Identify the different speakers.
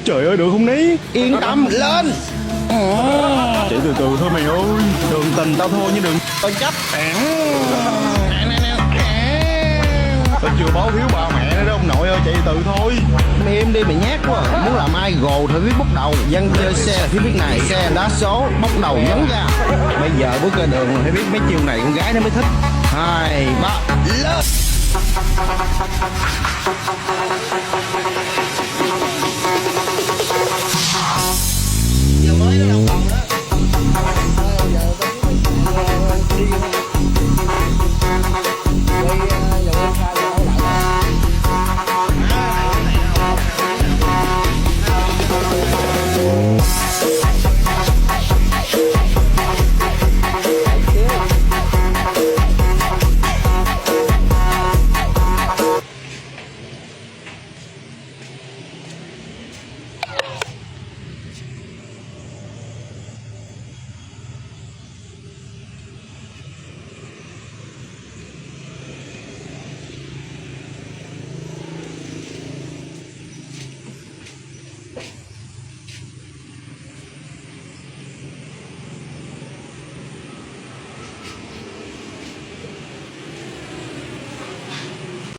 Speaker 1: Trời ơi, được không Ní?
Speaker 2: Yên tâm, lên.
Speaker 1: Chạy từ từ thôi mày ơi. Đường tình tao thua như đường tao chấp. Tao chưa báo hiếu ba mẹ nữa đó ông nội ơi, chạy từ từ thôi.
Speaker 2: Mày im đi, mày nhát quá. Muốn làm idol thì viết bốc đầu. Dân chơi xe là phía biết này, xe đá số, bốc đầu nhấn ra. Bây giờ bước ra đường phải biết mấy chiêu này con gái nó mới thích. 2, 3, lên.